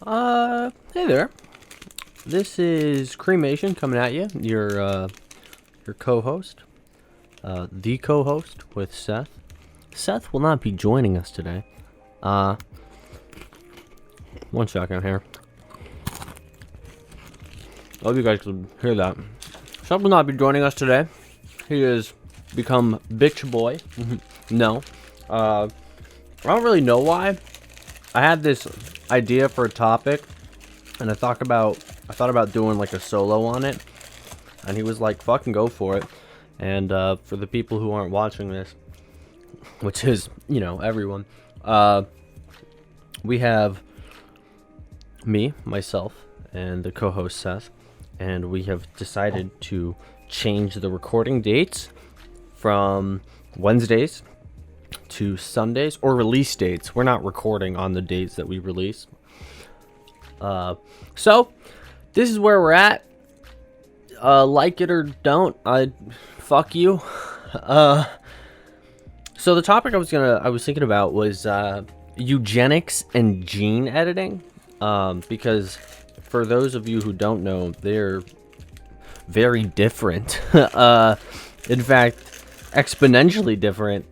Hey there. This is Cremation coming at you. Your co-host, the co-host with Seth. Seth will not be joining us today. One second here. I hope you guys can hear that. Seth will not be joining us today. He has become bitch boy. No. I don't really know why. I had this idea for a topic, and I thought about doing like a solo on it, and he was like, fucking go for it. And for the people who aren't watching this, which is, everyone, we have me, myself, and the co-host Seth, and we have decided to change the recording dates from Wednesdays to Sundays, or release dates. We're not recording on the dates that we release. So this is where we're at. Like it or don't, fuck you. So the topic I was thinking about was eugenics and gene editing, because for those of you who don't know, they're very different. In fact, exponentially different.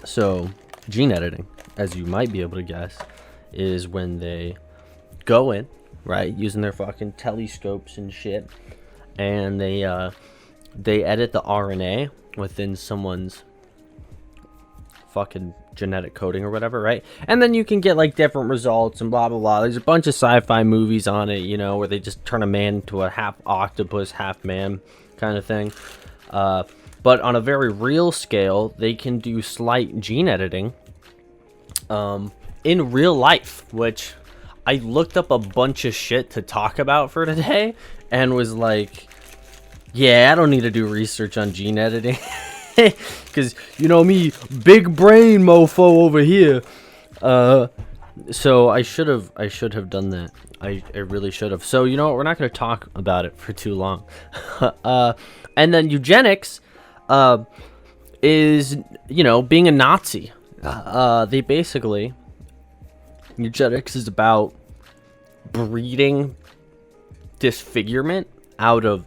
So gene editing, as you might be able to guess, is when they go in, right, using their fucking telescopes and shit, and they edit the RNA within someone's fucking genetic coding or whatever, right? And then you can get like different results and blah blah blah. There's a bunch of sci-fi movies on it, where they just turn a man into a half octopus, half man kind of thing. But on a very real scale, they can do slight gene editing in real life, which I looked up a bunch of shit to talk about for today and was like, yeah, I don't need to do research on gene editing. Because, me, big brain mofo over here. So I should have done that. I really should have. So, what? We're not going to talk about it for too long. And then eugenics is, being a Nazi. They basically, eugenics is about breeding disfigurement out of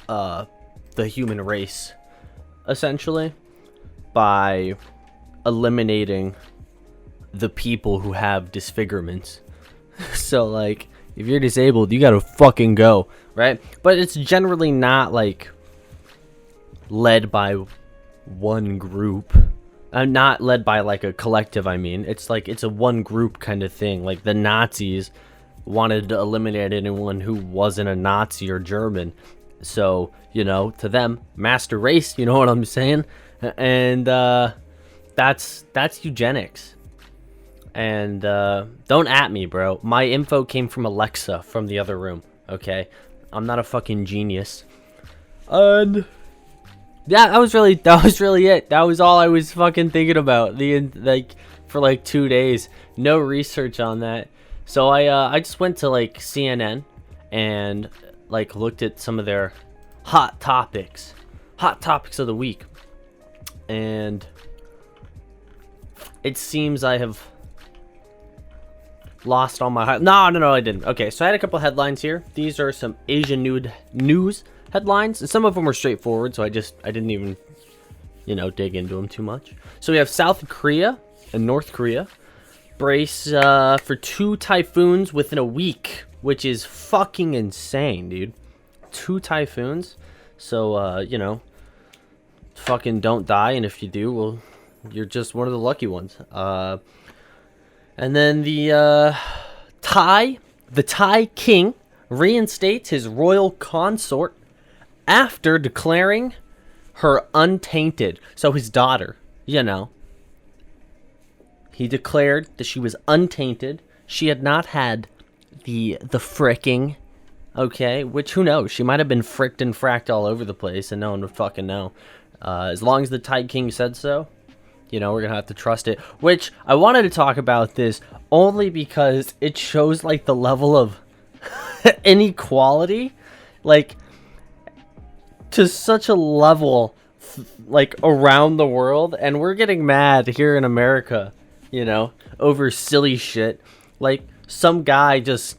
the human race, essentially, by eliminating the people who have disfigurements. So, like, if you're disabled, you gotta fucking go, right? But it's generally not, like, led by one group. Not led by, like, a collective, I mean. It's, like, it's a one group kind of thing. Like, the Nazis wanted to eliminate anyone who wasn't a Nazi or German. So, to them, master race, you know what I'm saying? And that's eugenics. And don't at me, bro. My info came from Alexa from the other room, okay? I'm not a fucking genius. And yeah, that was really it. That was all I was fucking thinking about for like 2 days. No research on that. So I just went to like CNN and like looked at some of their hot topics of the week, and it seems I have lost all my no, I didn't. Okay, so I had a couple headlines here. These are some Asian news headlines, and some of them were straightforward, so I didn't even dig into them too much. So we have South Korea and North Korea brace for 2 typhoons within a week, which is fucking insane, dude. 2 typhoons. So, fucking don't die, and if you do, well, you're just one of the lucky ones. And then the Thai king reinstates his royal consort after declaring her untainted. So his daughter, he declared that she was untainted. She had not had the fricking, okay, which who knows? She might have been fricked and fracked all over the place, and no one would fucking know. As long as the Thai king said so, we're gonna have to trust it. Which I wanted to talk about this only because it shows like the level of inequality, like to such a level like around the world, and we're getting mad here in America, over silly shit. Like, some guy just,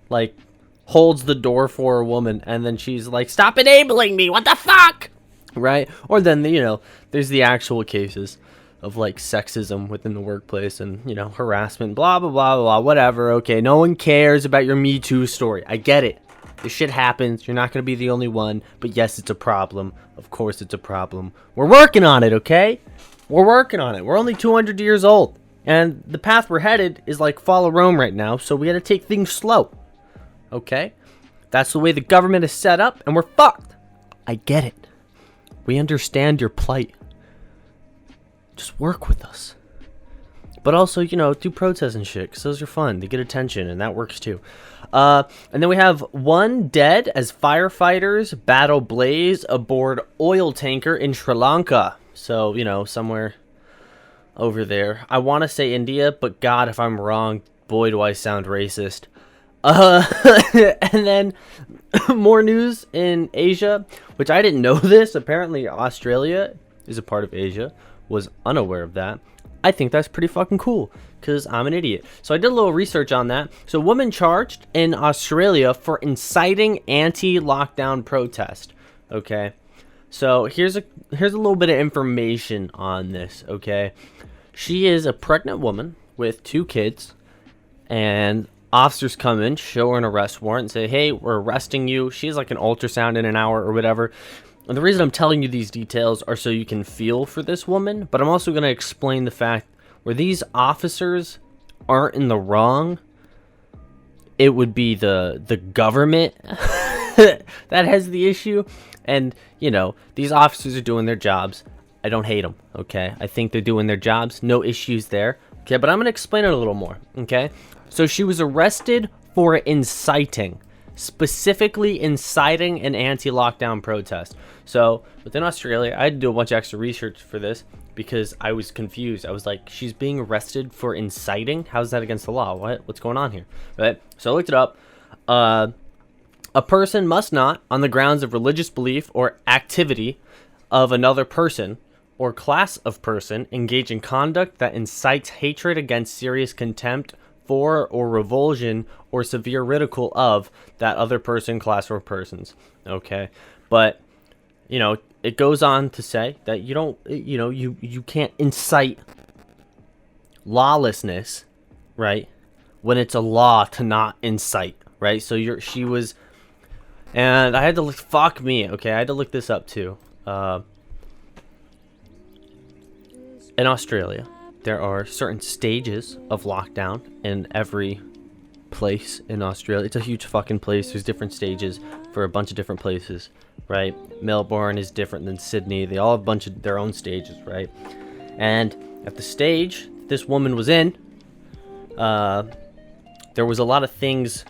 like, holds the door for a woman, and then she's like, stop enabling me, what the fuck? Right? Or then, you know, there's the actual cases of, like, sexism within the workplace and, you know, harassment, blah, blah, blah, blah, whatever. Okay, no one cares about your Me Too story. I get it. This shit happens. You're not going to be the only one. But yes, it's a problem. Of course it's a problem. We're working on it, okay? We're working on it. We're only 200 years old. And the path we're headed is like follow Rome right now. So we got to take things slow. Okay? That's the way the government is set up. And we're fucked. I get it. We understand your plight. Just work with us. But also, you know, do protests and shit, because those are fun. They get attention, and that works too. And then we have 1 dead as firefighters battle blaze aboard oil tanker in Sri Lanka. So, you know, somewhere over there. I want to say India, but God, if I'm wrong, boy, do I sound racist. And then more news in Asia, which I didn't know this. Apparently, Australia is a part of Asia. Was unaware of that. I think that's pretty fucking cool because I'm an idiot. So I did a little research on that. So, woman charged in Australia for inciting anti-lockdown protest. Okay, so here's a little bit of information on this. Okay, she is a pregnant woman with 2 kids, and officers come in, show her an arrest warrant, and say, "Hey, we're arresting you." She has like an ultrasound in an hour or whatever. And the reason I'm telling you these details are so you can feel for this woman, but I'm also going to explain the fact where these officers aren't in the wrong. It would be the government that has the issue. And, you know, these officers are doing their jobs. I don't hate them, okay? I think they're doing their jobs. No issues there. Okay, but I'm going to explain it a little more, okay? So she was arrested for inciting. Specifically inciting an anti-lockdown protest. So within Australia, I had to do a bunch of extra research for this because I was confused. I was like, she's being arrested for inciting? How's that against the law? What's going on here? Right? So I looked it up. A person must not, on the grounds of religious belief or activity of another person or class of person, engage in conduct that incites hatred against, serious contempt for, or revulsion or severe ridicule of that other person, class, or persons. Okay, but you know, it goes on to say that you don't, you know, you can't incite lawlessness, right? When it's a law to not incite, right? So she was, and I had to look. Fuck me. Okay, I had to look this up too. In Australia, there are certain stages of lockdown in every place in Australia. It's a huge fucking place. There's different stages for a bunch of different places, right? Melbourne is different than Sydney. They all have a bunch of their own stages, right? And at the stage this woman was in, there was a lot of things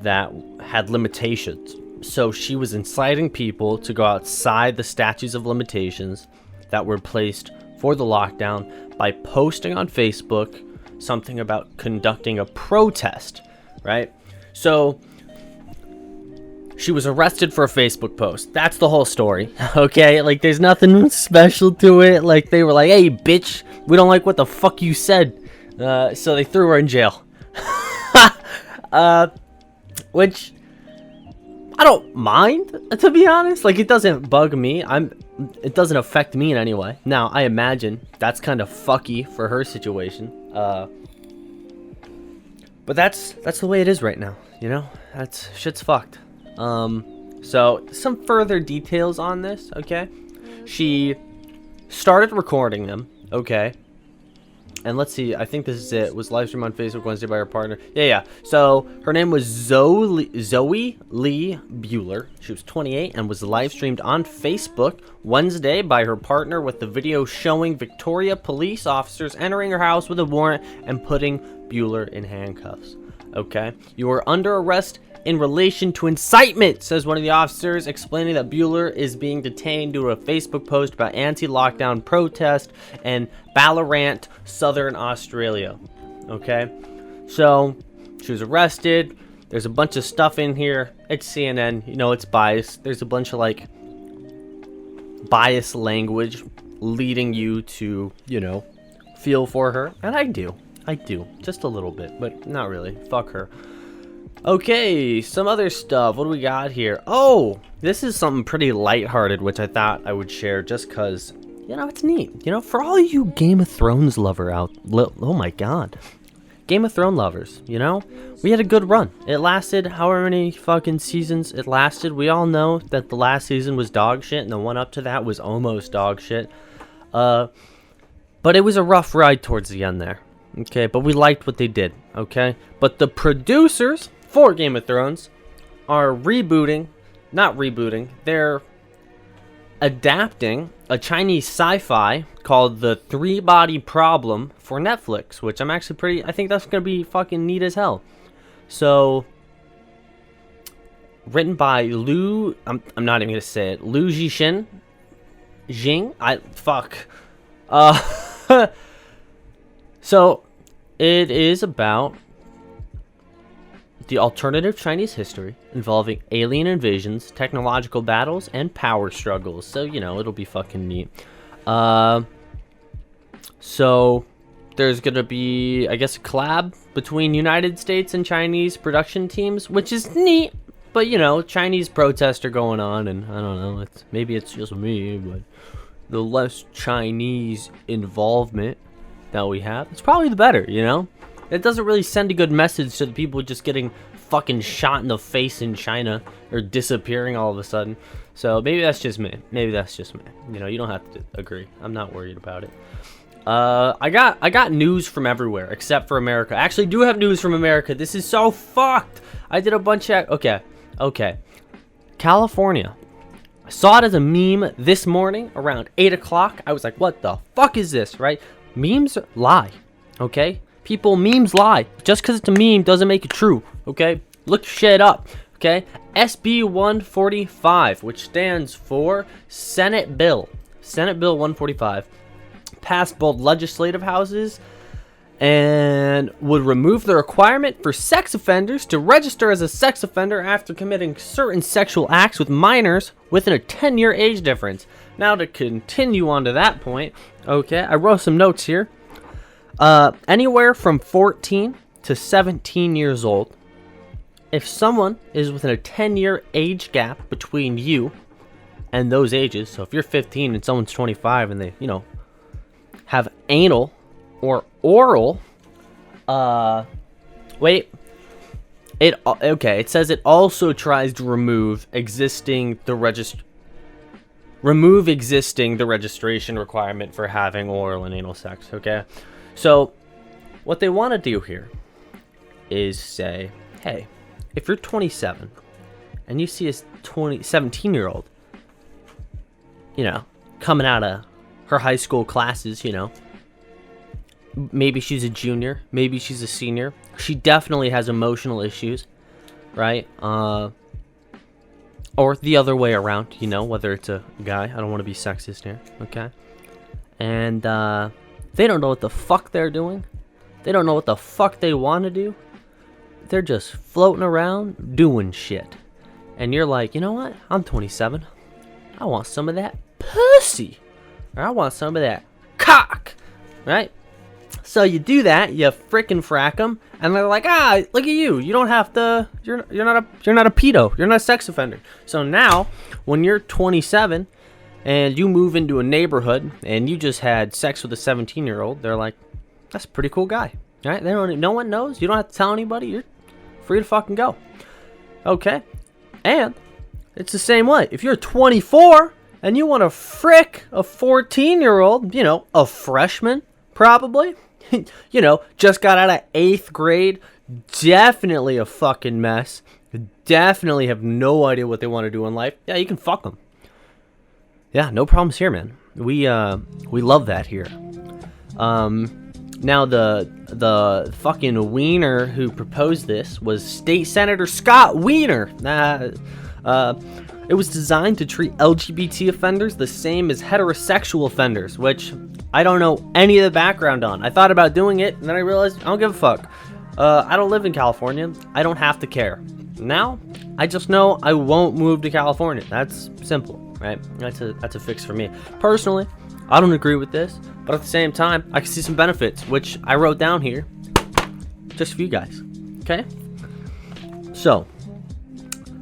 that had limitations. So she was inciting people to go outside the statutes of limitations that were placed for the lockdown by posting on Facebook something about conducting a protest, right? So she was arrested for a Facebook post. That's the whole story, okay? Like, there's nothing special to it. Like, they were like, hey, bitch, we don't like what the fuck you said. So they threw her in jail. Which I don't mind, to be honest. Like, it doesn't bug me. It doesn't affect me in any way. Now, I imagine that's kind of fucky for her situation. But that's the way it is right now, you know? Shit's fucked. So some further details on this, okay? She started recording them, okay? And let's see, I think this is it. Was live streamed on Facebook Wednesday by her partner. Yeah. So her name was Zoe Lee Bueller. She was 28 and was live streamed on Facebook Wednesday by her partner, with the video showing Victoria police officers entering her house with a warrant and putting Bueller in handcuffs. Okay, you are under arrest in relation to incitement, says one of the officers, explaining that Bueller is being detained due to a Facebook post about anti-lockdown protest in Ballarat, Southern Australia. Okay, so she was arrested. There's a bunch of stuff in here. It's CNN, you know, it's biased. There's a bunch of like biased language leading you to, you know, feel for her, and I do. I do. Just a little bit, but not really. Fuck her. Okay, some other stuff. What do we got here? Oh, this is something pretty lighthearted, which I thought I would share just because, you know, it's neat. You know, for all you Game of Thrones lover out, oh my god. Game of Thrones lovers, you know? We had a good run. It lasted however many fucking seasons it lasted. We all know that the last season was dog shit, and the one up to that was almost dog shit. But it was a rough ride towards the end there. Okay, but we liked what they did, okay? But the producers for Game of Thrones are they're adapting a Chinese sci-fi called The Three Body Problem for Netflix, which I think that's gonna be fucking neat as hell. So, written by I'm not even gonna say it, Liu Jing, so, it is about the alternative Chinese history involving alien invasions, technological battles, and power struggles. So, you know, it'll be fucking neat. So, there's gonna be, I guess, a collab between United States and Chinese production teams, which is neat. But, you know, Chinese protests are going on, and I don't know, maybe it's just me, but the less Chinese involvement that we have, it's probably the better, you know? It doesn't really send a good message to the people just getting fucking shot in the face in China or disappearing all of a sudden. So maybe that's just me. You know, you don't have to agree. I'm not worried about it. I got news from everywhere except for America. I actually do have news from America. This is so fucked. I did a bunch of okay. California. I saw it as a meme this morning around 8 o'clock. I was like, what the fuck is this, right? Memes lie, okay? Memes lie. Just because it's a meme doesn't make it true, okay? Look shit up, okay? SB 145, which stands for Senate Bill 145, passed both legislative houses and would remove the requirement for sex offenders to register as a sex offender after committing certain sexual acts with minors within a 10-year age difference. Now, to continue on to that point, okay, I wrote some notes here. Anywhere from 14 to 17 years old, if someone is within a 10-year age gap between you and those ages, so if you're 15 and someone's 25 and they, you know, have anal or oral, it says it also tries to remove the registration requirement for having oral and anal sex, okay? So, what they want to do here is say, hey, if you're 27 and you see a 17-year-old, you know, coming out of her high school classes, you know, maybe she's a junior, maybe she's a senior, she definitely has emotional issues, right? Or the other way around, you know, whether it's a guy, I don't want to be sexist here, okay? And, they don't know what the fuck they're doing. They don't know what the fuck they want to do. They're just floating around doing shit. And you're like, you know what? I'm 27. I want some of that pussy. Or I want some of that cock. Right? So you do that, you frickin' frack them, and they're like, look at you. You don't have to, you're not a pedo. You're not a sex offender. So now, when you're 27, and you move into a neighborhood and you just had sex with a 17-year-old, they're like, that's a pretty cool guy, right? No one knows. You don't have to tell anybody. You're free to fucking go. Okay? And it's the same way. If you're 24 and you want to frick a 14-year-old, you know, a freshman, probably, you know, just got out of 8th grade, definitely a fucking mess, definitely have no idea what they want to do in life, yeah, you can fuck them. Yeah, no problems here, man. We love that here. Now the fucking wiener who proposed this was State Senator Scott Wiener. It was designed to treat LGBT offenders the same as heterosexual offenders, which I don't know any of the background on. I thought about doing it, and then I realized I don't give a fuck. I don't live in California. I don't have to care. Now, I just know I won't move to California. That's simple. Right, that's a fix for me. Personally, I don't agree with this, but at the same time, I can see some benefits, which I wrote down here just for you guys. Okay? So,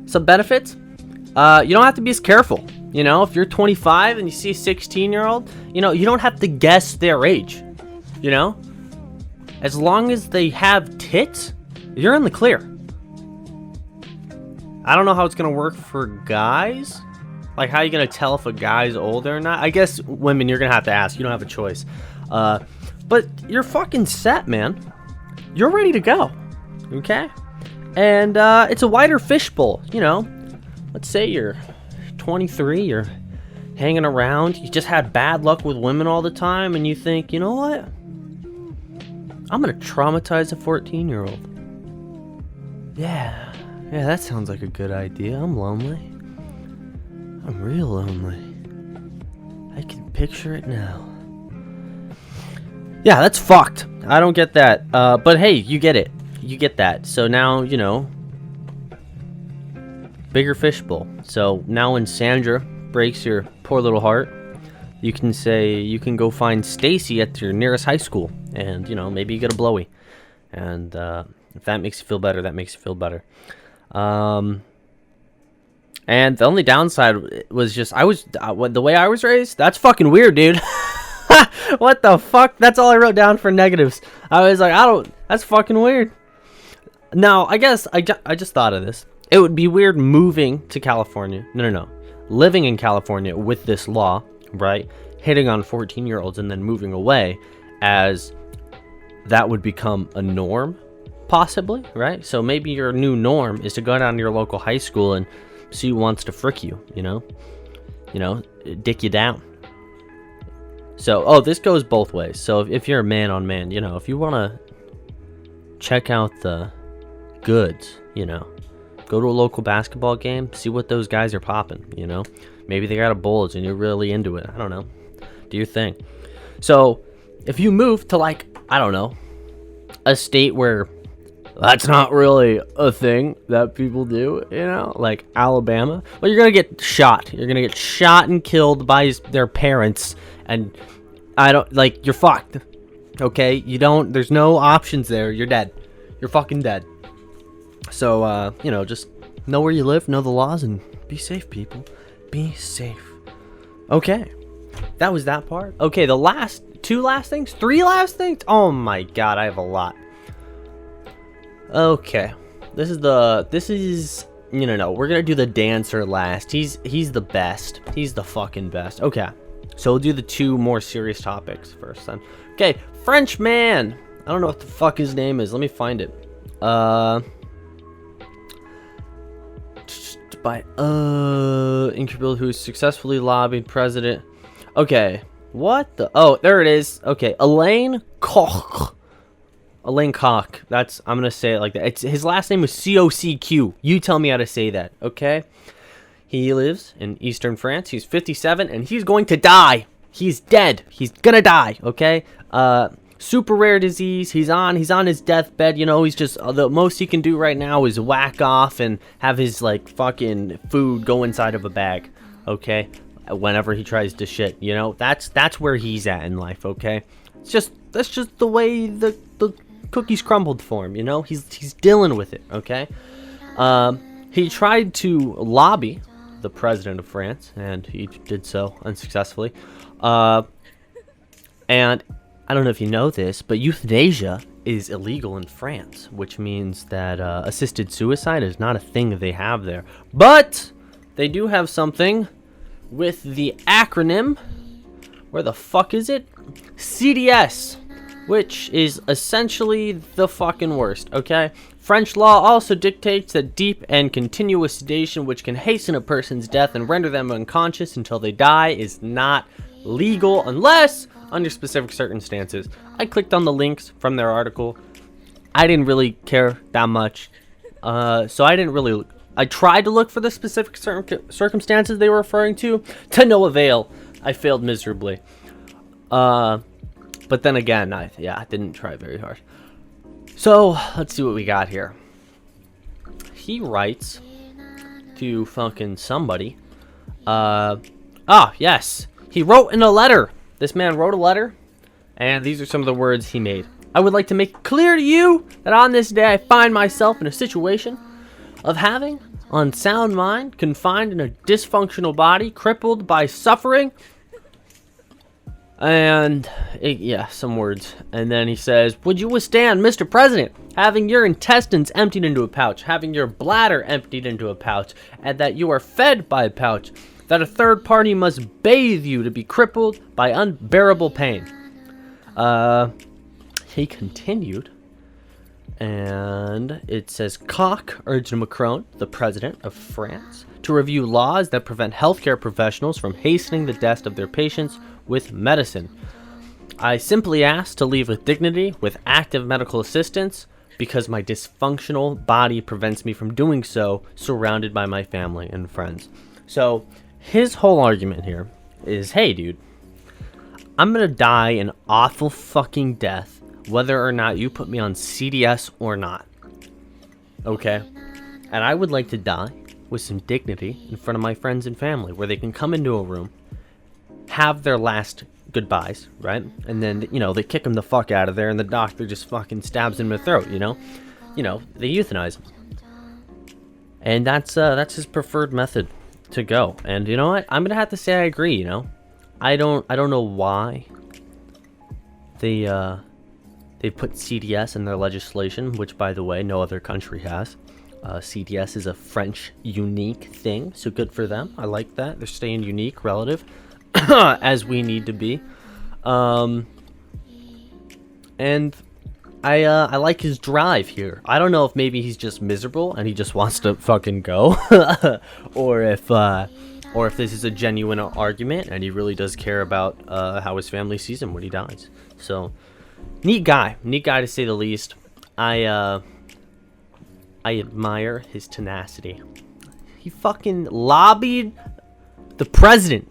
some benefits. You don't have to be as careful. You know, if you're 25 and you see a 16-year-old, you know, you don't have to guess their age. You know? As long as they have tits, you're in the clear. I don't know how it's going to work for guys. Like, how are you going to tell if a guy's older or not? I guess women, you're going to have to ask. You don't have a choice. But you're fucking set, man. You're ready to go. Okay? And it's a wider fishbowl, you know. Let's say you're 23, you're hanging around, you just had bad luck with women all the time, and you think, you know what? I'm going to traumatize a 14-year-old. Yeah, that sounds like a good idea. I'm lonely. I'm real lonely. I can picture it now. Yeah, that's fucked. I don't get that. But hey, you get it. You get that. So now, you know, bigger fishbowl. So now when Sandra breaks your poor little heart, you can say, you can go find Stacy at your nearest high school. And, you know, maybe you get a blowy. And if that makes you feel better, that makes you feel better. And the only downside was just, the way I was raised, that's fucking weird, dude. What the fuck? That's all I wrote down for negatives. I was like, that's fucking weird. Now, I guess, I just thought of this. It would be weird moving to California. No. Living in California with this law, right? Hitting on 14-year-olds and then moving away, as that would become a norm, possibly, right? So maybe your new norm is to go down to your local high school and see who wants to frick you, you know? Dick you down. So, this goes both ways. So if you're a man on man, you know, if you want to check out the goods, you know, go to a local basketball game, see what those guys are popping, you know? Maybe they got a Bulls and you're really into it. I don't know. Do your thing. So, if you move to, like, I don't know, a state where that's not really a thing that people do, you know? Like Alabama. Well, you're going to get shot. You're going to get shot and killed by their parents. And you're fucked. Okay? There's no options there. You're dead. You're fucking dead. So, you know, just know where you live, know the laws, and be safe, people. Be safe. Okay. That was that part. Okay, the three last things? Oh my god, I have a lot. Okay. This is, no, we're gonna do the dancer last. He's the best. He's the fucking best. Okay. So we'll do the two more serious topics first then. Okay, French man. I don't know what the fuck his name is. Let me find it. Incapable who successfully lobbied president. Okay, what the? Oh, there it is. Okay, Alain Koch. I'm gonna say it like that. His last name was Cocq. You tell me how to say that, okay? He lives in Eastern France. He's 57, and he's going to die. He's dead. He's gonna die, okay? Super rare disease. He's on his deathbed. You know, he's just, the most he can do right now is whack off and have his, like, fucking food go inside of a bag, okay? Whenever he tries to shit, you know? That's where he's at in life, okay? That's just the way the cookies crumbled for him, you know? He's dealing with it, okay? He tried to lobby the president of France, and he did so unsuccessfully. And I don't know if you know this, but euthanasia is illegal in France, which means that assisted suicide is not a thing that they have there. But they do have something with the acronym, where the fuck is it? CDS, which is essentially the fucking worst, okay? French law also dictates that deep and continuous sedation, which can hasten a person's death and render them unconscious until they die, is not legal unless under specific circumstances. I clicked on the links from their article. I didn't really care that much. So I tried to look for the specific circumstances they were referring to no avail. I failed miserably. But then again, I didn't try very hard. So, let's see what we got here. He writes to fucking somebody. Yes. He wrote in a letter this man wrote a letter, and these are some of the words he made. I would like to make it clear to you that on this day I find myself in a situation of having unsound mind, confined in a dysfunctional body, crippled by suffering, and some words. And then he says, would you withstand, Mr. President, having your intestines emptied into a pouch, having your bladder emptied into a pouch, and that you are fed by a pouch, that a third party must bathe you to be crippled by unbearable pain? He continued, and it says, Koch urged Macron, the president of France, to review laws that prevent healthcare professionals from hastening the death of their patients with medicine. I simply ask to leave with dignity, with active medical assistance, because my dysfunctional body prevents me from doing so, surrounded by my family and friends. So his whole argument here is, hey dude, I'm gonna die an awful fucking death whether or not you put me on CDS or not. Okay? And I would like to die with some dignity in front of my friends and family, where they can come into a room, have their last goodbyes, right? And then, they kick them the fuck out of there, and the doctor just fucking stabs him in the throat, they euthanize him. And that's his preferred method to go. And you know what? I'm gonna have to say I agree, I don't know why they put CDS in their legislation, which, by the way, no other country has. CDS is a French unique thing, so good for them. I like that. They're staying unique, relative, as we need to be. And I like his drive here. I don't know if maybe he's just miserable and he just wants to fucking go, or if this is a genuine argument and he really does care about how his family sees him when he dies. So, neat guy to say the least. I admire his tenacity. He fucking lobbied the president.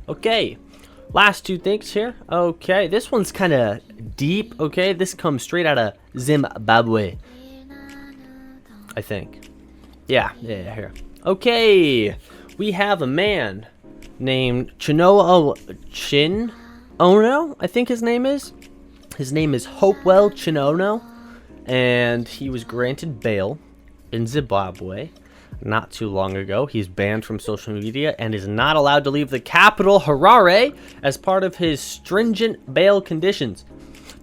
Okay, last two things here. Okay, this one's kind of deep. Okay, this comes straight out of Zimbabwe, I think. Yeah, here. Okay, we have a man named Chinono, I think his name is. His name is Hopewell Chinono, and he was granted bail in Zimbabwe not too long ago. He's banned from social media and is not allowed to leave the capital, Harare, as part of his stringent bail conditions.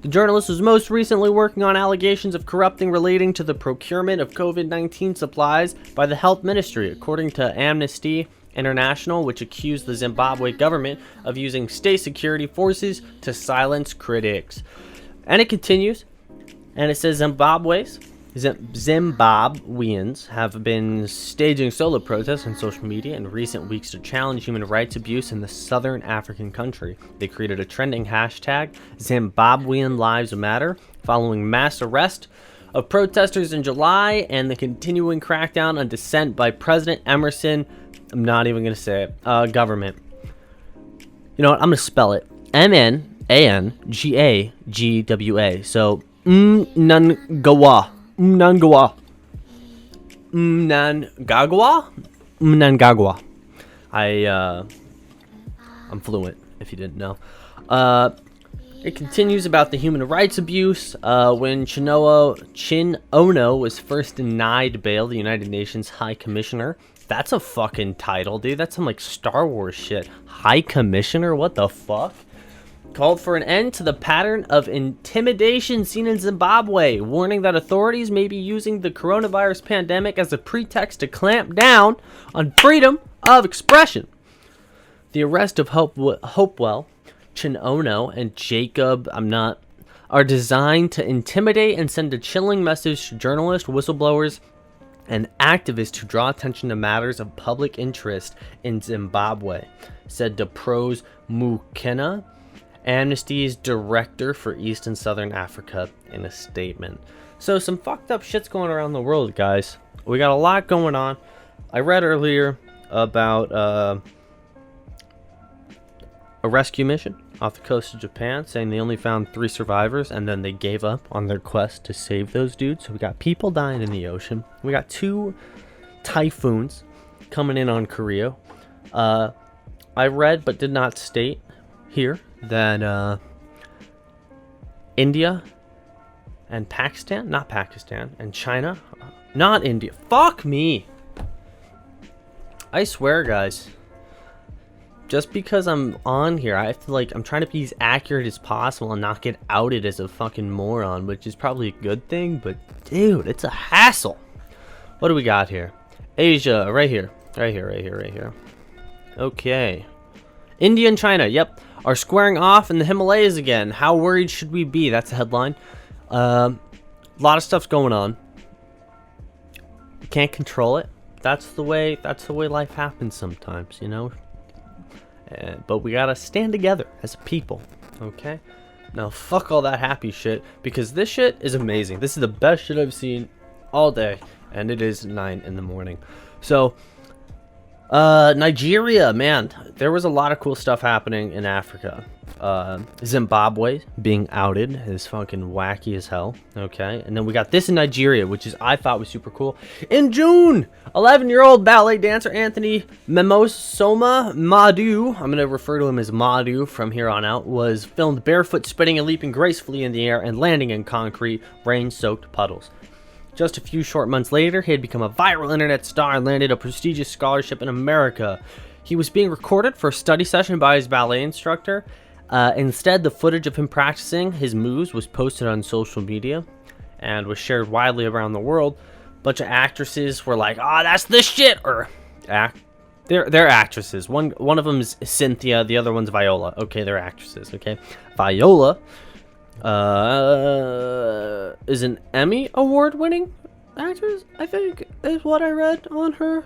The journalist was most recently working on allegations of corrupting relating to the procurement of COVID-19 supplies by the health ministry, according to Amnesty International, which accused the Zimbabwe government of using state security forces to silence critics. And it continues, and it says Zimbabweans have been staging solo protests on social media in recent weeks to challenge human rights abuse in the southern African country. They created a trending hashtag, Zimbabwean Lives Matter, following mass arrest of protesters in July and the continuing crackdown on dissent by President Emerson. I'm not even going to say it. Government. You know what? I'm going to spell it. Mnangagwa. So, Mnangagwa. I'm fluent, if you didn't know. It continues about the human rights abuse. When Chinono was first denied bail, the United Nations High Commissioner. That's a fucking title, dude. That's some like Star Wars shit. High Commissioner? What the fuck? Called for an end to the pattern of intimidation seen in Zimbabwe, warning that authorities may be using the coronavirus pandemic as a pretext to clamp down on freedom of expression. The arrest of Hopewell, Chinono, and Jacob are designed to intimidate and send a chilling message to journalists, whistleblowers, and activists to draw attention to matters of public interest in Zimbabwe, said Dapros Mukena, Amnesty's director for East and Southern Africa, in a statement. So some fucked up shit's going around the world, guys. We got a lot going on. I read earlier about a rescue mission off the coast of Japan, saying they only found 3 survivors and then they gave up on their quest to save those dudes. So we got people dying in the ocean. We got 2 typhoons coming in on Korea. I read but did not state here Then India and Pakistan, not Pakistan, and China, not India. Fuck me. I swear, guys. Just because I'm on here, I have to, like, I'm trying to be as accurate as possible and not get outed as a fucking moron, which is probably a good thing, but dude, it's a hassle. What do we got here? Asia, right here. Right here. Okay. India and China, yep, are squaring off in the Himalayas again. How worried should we be? That's the headline. A lot of stuff's going on. Can't control it. That's the way life happens sometimes, you know? But we gotta stand together as a people, okay? Now, fuck all that happy shit, because this shit is amazing. This is the best shit I've seen all day, and it is 9 in the morning. So, Nigeria, man, there was a lot of cool stuff happening in Africa. Zimbabwe being outed is fucking wacky as hell, okay? And then we got this in Nigeria, which is, I thought was super cool. In June, 11-year-old ballet dancer Anthony Memosoma Madu, I'm going to refer to him as Madu from here on out, was filmed barefoot, spinning and leaping gracefully in the air and landing in concrete, rain-soaked puddles. Just a few short months later, he had become a viral internet star and landed a prestigious scholarship in America. He was being recorded for a study session by his ballet instructor. Instead, the footage of him practicing his moves was posted on social media and was shared widely around the world. A bunch of actresses were like, "Oh, that's the shit!" Or they're actresses. One of them is Cynthia, the other one's Viola. Okay, they're actresses. Okay, Viola is an Emmy award-winning actress, I think, is what I read on her.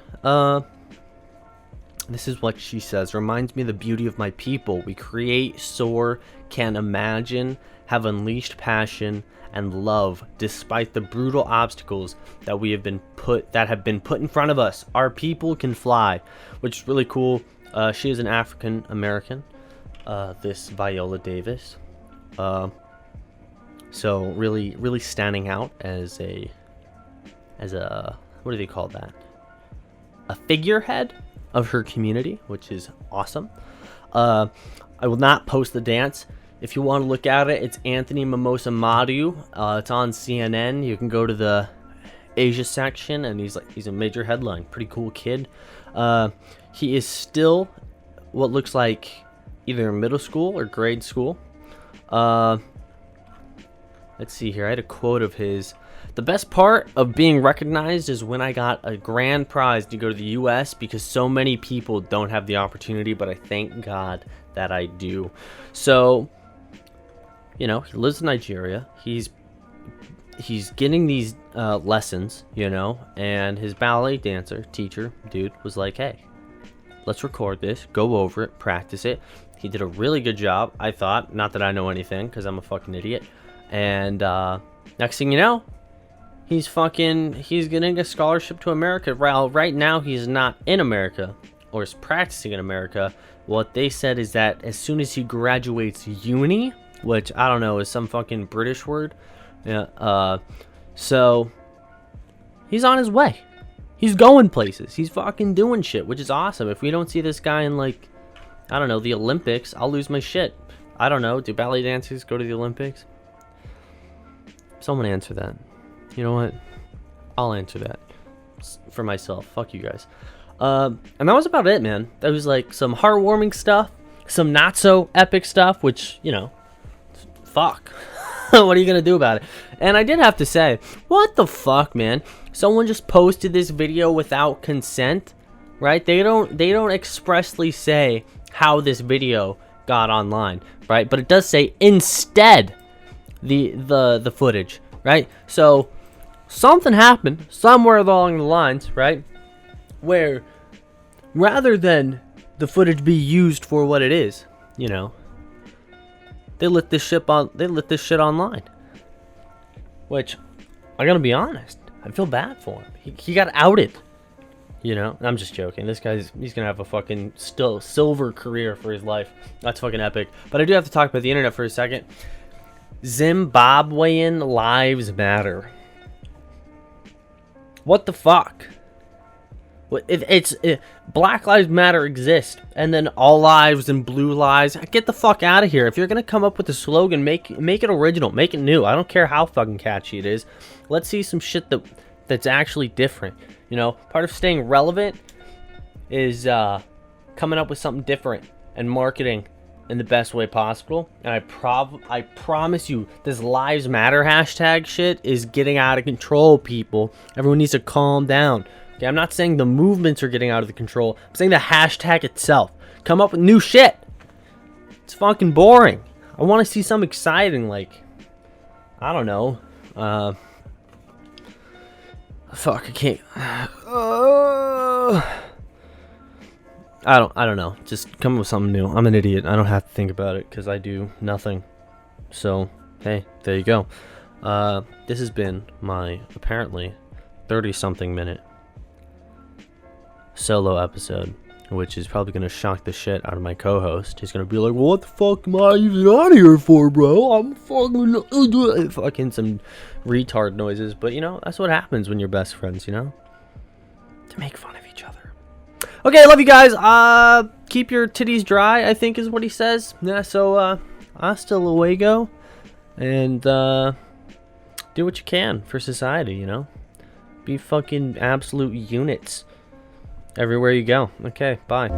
This is what she says. Reminds me of the beauty of my people. We create, soar, can imagine, have unleashed passion and love despite the brutal obstacles that have been put in front of us. Our people can fly, which is really cool. She is an African American, this Viola Davis. So really standing out as a what do they call that? A figurehead of her community, which is awesome. I will not post the dance. If you want to look at it, it's Anthony Mimosa Madu. It's on CNN. You can go to the Asia section, and he's a major headline. Pretty cool kid. He is still what looks like either middle school or grade school. Let's see here. I had a quote of his. The best part of being recognized is when I got a grand prize to go to the U.S. because so many people don't have the opportunity, but I thank God that I do. So, you know, he lives in Nigeria. He's getting these lessons, you know, and his ballet dancer teacher dude was like, "Hey, let's record this, go over it, practice it." He did a really good job, I thought. Not that I know anything, because I'm a fucking idiot. And next thing you know, he's getting a scholarship to America. Well, right now he's not in America, or is practicing in America. What they said is that as soon as he graduates uni, which I don't know is some fucking British word, yeah. So he's on his way. He's going places. He's fucking doing shit, which is awesome. If we don't see this guy in, like, I don't know, the Olympics, I'll lose my shit. I don't know. Do ballet dancers go to the Olympics? Someone answer that. You know what? I'll answer that for myself. Fuck you guys. And that was about it, man. That was like some heartwarming stuff, some not so epic stuff, which, you know, fuck. What are you gonna do about it? And I did have to say, what the fuck, man? Someone just posted this video without consent, right? They don't expressly say how this video got online, right? But it does say instead the footage, right? So something happened somewhere along the lines, right, where rather than the footage be used for what it is, you know, they lit this shit online. Which, I gotta be honest, I feel bad for him. He got outed. You know, I'm just joking. This he's gonna have a fucking silver career for his life. That's fucking epic. But I do have to talk about the internet for a second. Zimbabwean lives matter. What the fuck? Black Lives Matter exist, and then all lives and blue lives. Get the fuck out of here. If you're gonna come up with a slogan, make it original, make it new. I don't care how fucking catchy it is. Let's see some shit that's actually different. You know, part of staying relevant is coming up with something different and marketing in the best way possible. And I promise you, this Lives Matter hashtag shit is getting out of control, people. Everyone needs to calm down. Okay, I'm not saying the movements are getting out of the control. I'm saying the hashtag itself. Come up with new shit. It's fucking boring. I want to see something exciting, like, I don't know. Fuck, I can't. I don't know. Just come up with something new. I'm an idiot. I don't have to think about it because I do nothing. So, hey, there you go. This has been my apparently 30-something minute solo episode, which is probably going to shock the shit out of my co-host. He's going to be like, well, what the fuck am I even out of here for, bro? I'm fucking some retard noises. But, you know, that's what happens when you're best friends, you know? To make fun of each other. Okay, I love you guys. Keep your titties dry, I think is what he says. Yeah, so, hasta luego. And, do what you can for society, you know? Be fucking absolute units everywhere you go. Okay, bye.